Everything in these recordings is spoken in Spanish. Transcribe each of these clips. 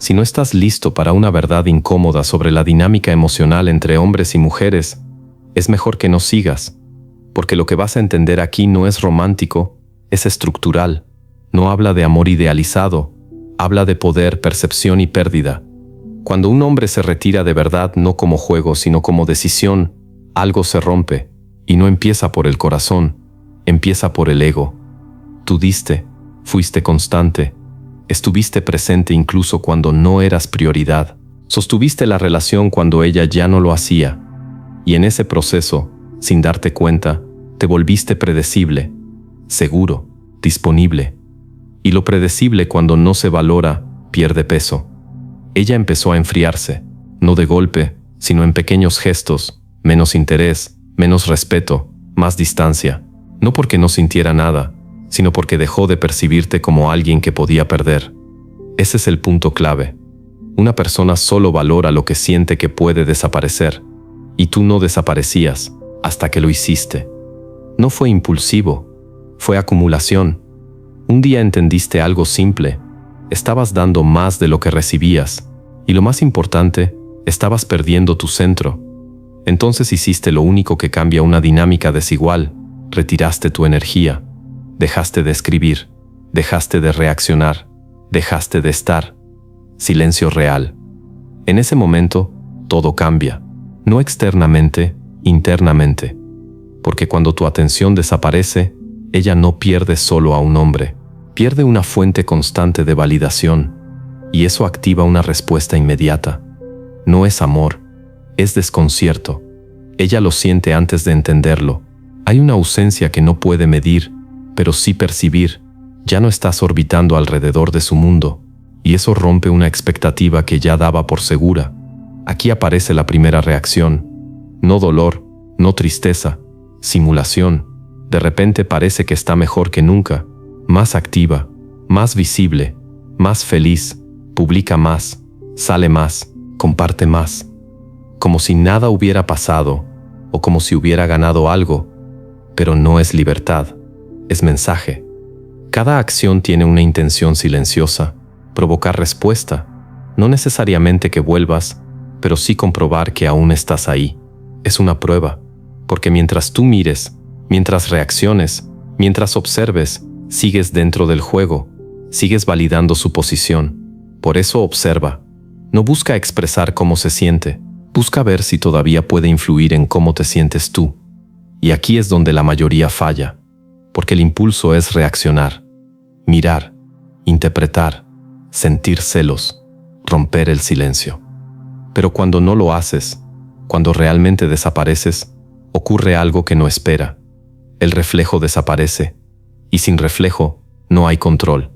Si no estás listo para una verdad incómoda sobre la dinámica emocional entre hombres y mujeres, es mejor que no sigas, porque lo que vas a entender aquí no es romántico, es estructural. No habla de amor idealizado, habla de poder, percepción y pérdida. Cuando un hombre se retira de verdad no como juego, sino como decisión, algo se rompe, y no empieza por el corazón, empieza por el ego. Tú diste, fuiste constante, estuviste presente incluso cuando no eras prioridad, sostuviste la relación cuando ella ya no lo hacía, y en ese proceso, sin darte cuenta, te volviste predecible, seguro, disponible. Y lo predecible cuando no se valora, pierde peso. Ella empezó a enfriarse, no de golpe, sino en pequeños gestos, menos interés, menos respeto, más distancia. No porque no sintiera nada, sino porque dejó de percibirte como alguien que podía perder. Ese es el punto clave. Una persona solo valora lo que siente que puede desaparecer, y tú no desaparecías hasta que lo hiciste. No fue impulsivo, fue acumulación. Un día entendiste algo simple, estabas dando más de lo que recibías, y lo más importante, estabas perdiendo tu centro. Entonces hiciste lo único que cambia una dinámica desigual, retiraste tu energía, dejaste de escribir, dejaste de reaccionar, dejaste de estar. Silencio real. En ese momento, todo cambia, no externamente, internamente. Porque cuando tu atención desaparece, ella no pierde solo a un hombre, pierde una fuente constante de validación, y eso activa una respuesta inmediata. No es amor, es desconcierto. Ella lo siente antes de entenderlo. Hay una ausencia que no puede medir, pero sí percibir. Ya no estás orbitando alrededor de su mundo, y eso rompe una expectativa que ya daba por segura. Aquí aparece la primera reacción. No dolor, no tristeza, simulación. De repente parece que está mejor que nunca, más activa, más visible, más feliz, publica más, sale más, comparte más. Como si nada hubiera pasado, o como si hubiera ganado algo, pero no es libertad, es mensaje. Cada acción tiene una intención silenciosa, provocar respuesta, no necesariamente que vuelvas, pero sí comprobar que aún estás ahí. Es una prueba, porque mientras tú mires, mientras reacciones, mientras observes, sigues dentro del juego, sigues validando su posición. Por eso observa. No busca expresar cómo se siente, busca ver si todavía puede influir en cómo te sientes tú. Y aquí es donde la mayoría falla, porque el impulso es reaccionar, mirar, interpretar, sentir celos, romper el silencio. Pero cuando no lo haces, cuando realmente desapareces, ocurre algo que no espera. El reflejo desaparece, y sin reflejo no hay control.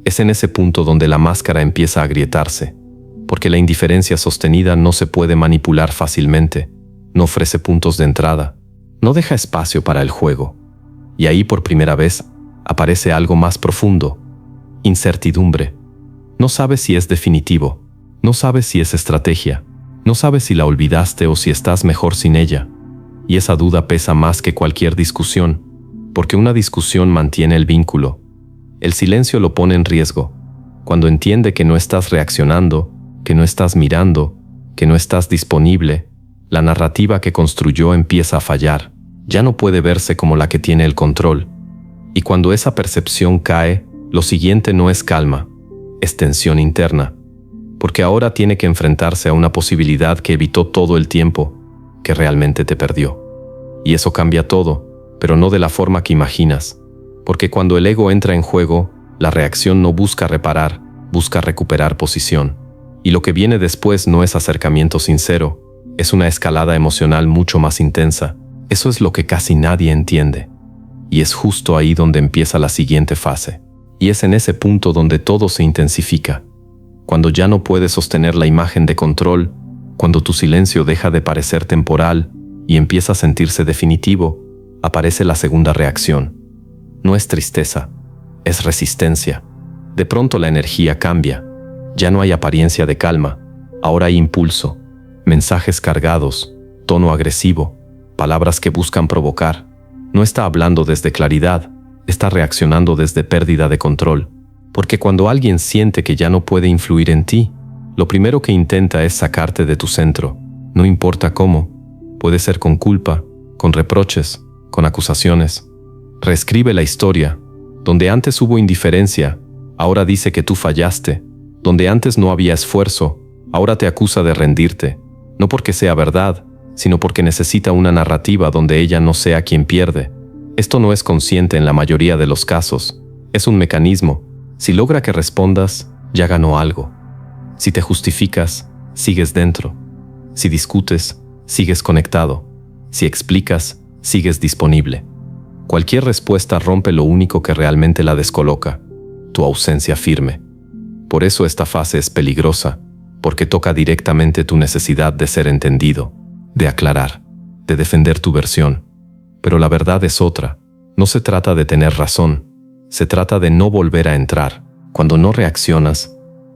Es en ese punto donde la máscara empieza a agrietarse, porque la indiferencia sostenida no se puede manipular fácilmente, no ofrece puntos de entrada, no deja espacio para el juego. Y ahí por primera vez aparece algo más profundo, incertidumbre. No sabes si es definitivo, no sabes si es estrategia, no sabes si la olvidaste o si estás mejor sin ella. Y esa duda pesa más que cualquier discusión, porque una discusión mantiene el vínculo. El silencio lo pone en riesgo. Cuando entiende que no estás reaccionando, que no estás mirando, que no estás disponible, la narrativa que construyó empieza a fallar. Ya no puede verse como la que tiene el control. Y cuando esa percepción cae, lo siguiente no es calma, es tensión interna. Porque ahora tiene que enfrentarse a una posibilidad que evitó todo el tiempo, que realmente te perdió. Y eso cambia todo, pero no de la forma que imaginas. Porque cuando el ego entra en juego, la reacción no busca reparar, busca recuperar posición. Y lo que viene después no es acercamiento sincero, es una escalada emocional mucho más intensa. Eso es lo que casi nadie entiende. Y es justo ahí donde empieza la siguiente fase. Y es en ese punto donde todo se intensifica. Cuando ya no puedes sostener la imagen de control, cuando tu silencio deja de parecer temporal y empieza a sentirse definitivo, aparece la segunda reacción. No es tristeza, es resistencia. De pronto la energía cambia. Ya no hay apariencia de calma, ahora hay impulso, mensajes cargados, tono agresivo, palabras que buscan provocar. No está hablando desde claridad, está reaccionando desde pérdida de control. Porque cuando alguien siente que ya no puede influir en ti, lo primero que intenta es sacarte de tu centro. No importa cómo. Puede ser con culpa, con reproches, con acusaciones. Reescribe la historia. Donde antes hubo indiferencia, ahora dice que tú fallaste. Donde antes no había esfuerzo, ahora te acusa de rendirte. No porque sea verdad, sino porque necesita una narrativa donde ella no sea quien pierde. Esto no es consciente en la mayoría de los casos. Es un mecanismo. Si logra que respondas, ya ganó algo. Si te justificas, sigues dentro. Si discutes, sigues conectado. Si explicas, sigues disponible. Cualquier respuesta rompe lo único que realmente la descoloca: tu ausencia firme. Por eso esta fase es peligrosa, porque toca directamente tu necesidad de ser entendido, de aclarar, de defender tu versión. Pero la verdad es otra. No se trata de tener razón, se trata de no volver a entrar. Cuando no reaccionas,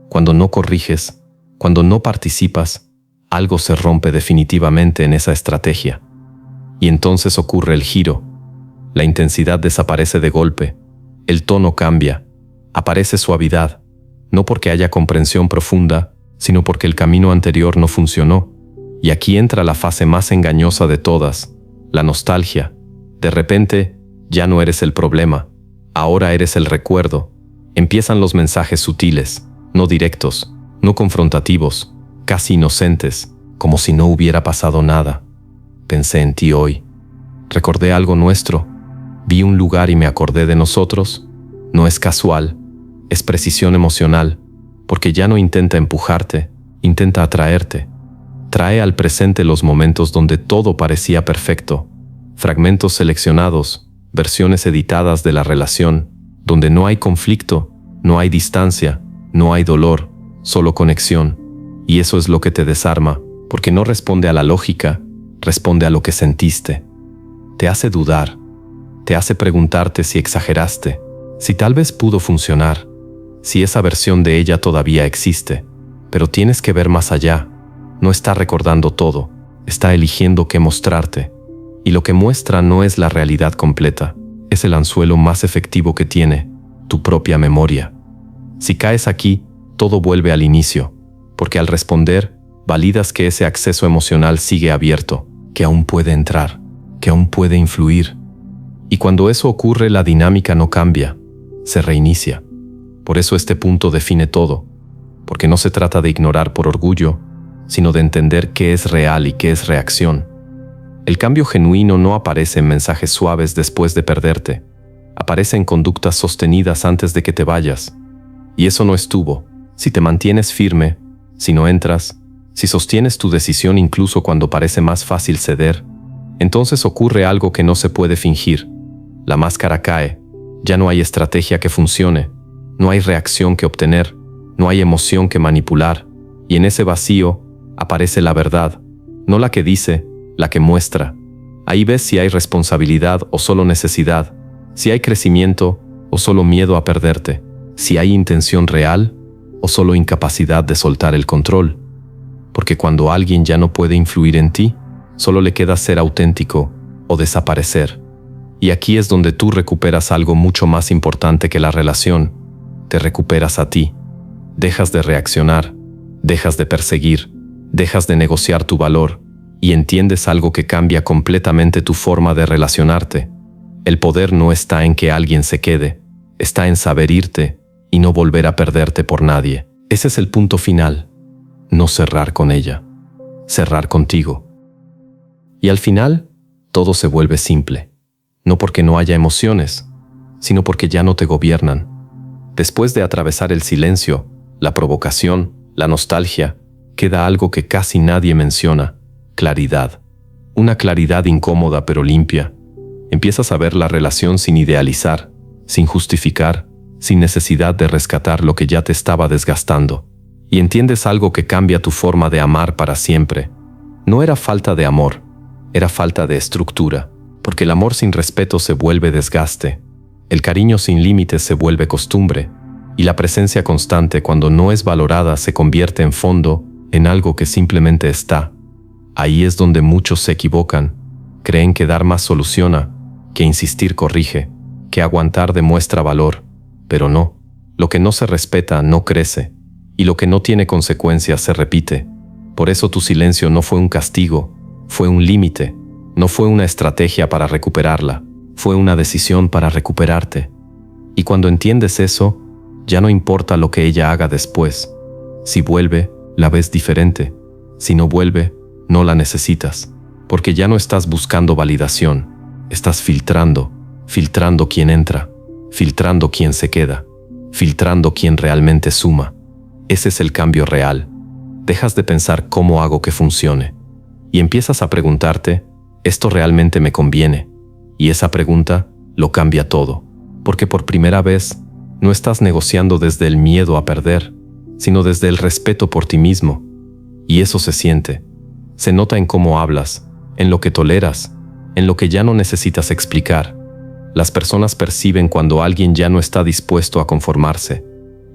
cuando no corriges, cuando no participas, algo se rompe definitivamente en esa estrategia. Y entonces ocurre el giro. La intensidad desaparece de golpe, el tono cambia, aparece suavidad, no porque haya comprensión profunda, sino porque el camino anterior no funcionó. Y aquí entra la fase más engañosa de todas, la nostalgia. De repente, ya no eres el problema, ahora eres el recuerdo. Empiezan los mensajes sutiles, no directos, no confrontativos, casi inocentes, como si no hubiera pasado nada. Pensé en ti hoy. Recordé algo nuestro. Vi un lugar y me acordé de nosotros. No es casual, es precisión emocional, porque ya no intenta empujarte, intenta atraerte. Trae al presente los momentos donde todo parecía perfecto, fragmentos seleccionados, versiones editadas de la relación, donde no hay conflicto, no hay distancia, no hay dolor, solo conexión. Y eso es lo que te desarma, porque no responde a la lógica, responde a lo que sentiste. Te hace dudar, te hace preguntarte si exageraste, si tal vez pudo funcionar, si esa versión de ella todavía existe. Pero tienes que ver más allá. No está recordando todo, está eligiendo qué mostrarte. Y lo que muestra no es la realidad completa, es el anzuelo más efectivo que tiene, tu propia memoria. Si caes aquí, todo vuelve al inicio, porque al responder, validas que ese acceso emocional sigue abierto, que aún puede entrar, que aún puede influir. Y cuando eso ocurre, la dinámica no cambia, se reinicia. Por eso este punto define todo, porque no se trata de ignorar por orgullo, sino de entender qué es real y qué es reacción. El cambio genuino no aparece en mensajes suaves después de perderte, aparece en conductas sostenidas antes de que te vayas. Y eso no estuvo. Si te mantienes firme, si no entras, si sostienes tu decisión incluso cuando parece más fácil ceder, entonces ocurre algo que no se puede fingir. La máscara cae, ya no hay estrategia que funcione, no hay reacción que obtener, no hay emoción que manipular, y en ese vacío aparece la verdad, no la que dice, la que muestra. Ahí ves si hay responsabilidad o solo necesidad, si hay crecimiento o solo miedo a perderte, si hay intención real o solo incapacidad de soltar el control. Porque cuando alguien ya no puede influir en ti, solo le queda ser auténtico o desaparecer. Y aquí es donde tú recuperas algo mucho más importante que la relación. Te recuperas a ti. Dejas de reaccionar, dejas de perseguir, dejas de negociar tu valor y entiendes algo que cambia completamente tu forma de relacionarte. El poder no está en que alguien se quede, está en saber irte y no volver a perderte por nadie. Ese es el punto final. No cerrar con ella, cerrar contigo. Y al final, todo se vuelve simple. No porque no haya emociones, sino porque ya no te gobiernan. Después de atravesar el silencio, la provocación, la nostalgia, queda algo que casi nadie menciona: claridad. Una claridad incómoda pero limpia. Empiezas a ver la relación sin idealizar, sin justificar, sin necesidad de rescatar lo que ya te estaba desgastando. Y entiendes algo que cambia tu forma de amar para siempre. No era falta de amor, era falta de estructura, porque el amor sin respeto se vuelve desgaste, el cariño sin límites se vuelve costumbre, y la presencia constante cuando no es valorada se convierte en fondo, en algo que simplemente está. Ahí es donde muchos se equivocan, creen que dar más soluciona, que insistir corrige, que aguantar demuestra valor, pero no, lo que no se respeta no crece. Y lo que no tiene consecuencias se repite. Por eso tu silencio no fue un castigo, fue un límite. No fue una estrategia para recuperarla, fue una decisión para recuperarte. Y cuando entiendes eso, ya no importa lo que ella haga después. Si vuelve, la ves diferente. Si no vuelve, no la necesitas. Porque ya no estás buscando validación. Estás filtrando quién entra, filtrando quién se queda, filtrando quién realmente suma. Ese es el cambio real. Dejas de pensar cómo hago que funcione. Y empiezas a preguntarte, ¿esto realmente me conviene? Y esa pregunta lo cambia todo. Porque por primera vez, no estás negociando desde el miedo a perder, sino desde el respeto por ti mismo. Y eso se siente. Se nota en cómo hablas, en lo que toleras, en lo que ya no necesitas explicar. Las personas perciben cuando alguien ya no está dispuesto a conformarse.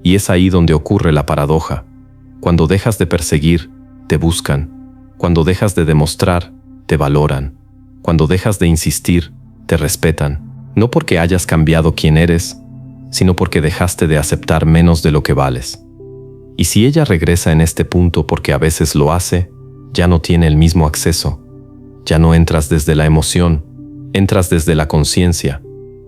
Y es ahí donde ocurre la paradoja. Cuando dejas de perseguir, te buscan. Cuando dejas de demostrar, te valoran. Cuando dejas de insistir, te respetan. No porque hayas cambiado quién eres, sino porque dejaste de aceptar menos de lo que vales. Y si ella regresa en este punto porque a veces lo hace, ya no tiene el mismo acceso. Ya no entras desde la emoción, entras desde la conciencia.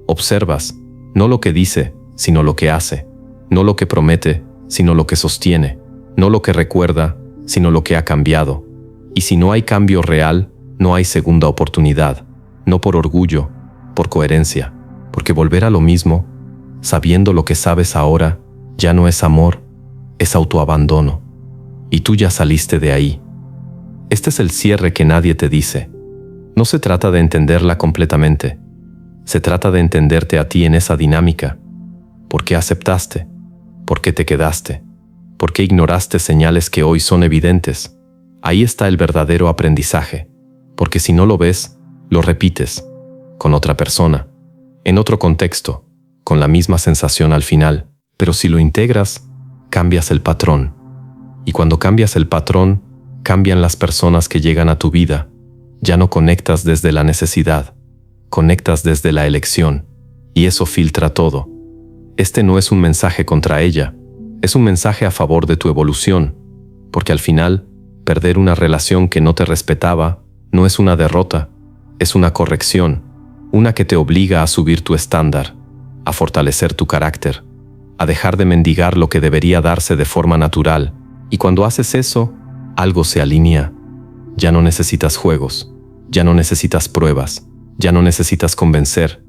Observas, no lo que dice, sino lo que hace. No lo que promete, sino lo que sostiene. No lo que recuerda, sino lo que ha cambiado. Y si no hay cambio real, no hay segunda oportunidad. No por orgullo, por coherencia. Porque volver a lo mismo, sabiendo lo que sabes ahora, ya no es amor, es autoabandono. Y tú ya saliste de ahí. Este es el cierre que nadie te dice. No se trata de entenderla completamente. Se trata de entenderte a ti en esa dinámica. ¿Por qué aceptaste? ¿Por qué te quedaste? ¿Por qué ignoraste señales que hoy son evidentes? Ahí está el verdadero aprendizaje. Porque si no lo ves, lo repites. Con otra persona. En otro contexto. Con la misma sensación al final. Pero si lo integras, cambias el patrón. Y cuando cambias el patrón, cambian las personas que llegan a tu vida. Ya no conectas desde la necesidad. Conectas desde la elección. Y eso filtra todo. Este no es un mensaje contra ella. Es un mensaje a favor de tu evolución. Porque al final, perder una relación que no te respetaba no es una derrota. Es una corrección. Una que te obliga a subir tu estándar. A fortalecer tu carácter. A dejar de mendigar lo que debería darse de forma natural. Y cuando haces eso, algo se alinea. Ya no necesitas juegos. Ya no necesitas pruebas. Ya no necesitas convencer.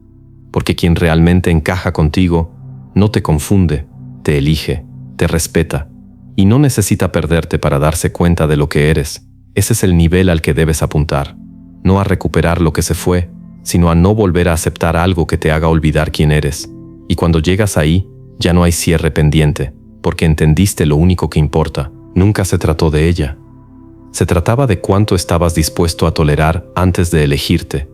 Porque quien realmente encaja contigo no te confunde, te elige, te respeta. Y no necesita perderte para darse cuenta de lo que eres. Ese es el nivel al que debes apuntar. No a recuperar lo que se fue, sino a no volver a aceptar algo que te haga olvidar quién eres. Y cuando llegas ahí, ya no hay cierre pendiente, porque entendiste lo único que importa. Nunca se trató de ella. Se trataba de cuánto estabas dispuesto a tolerar antes de elegirte.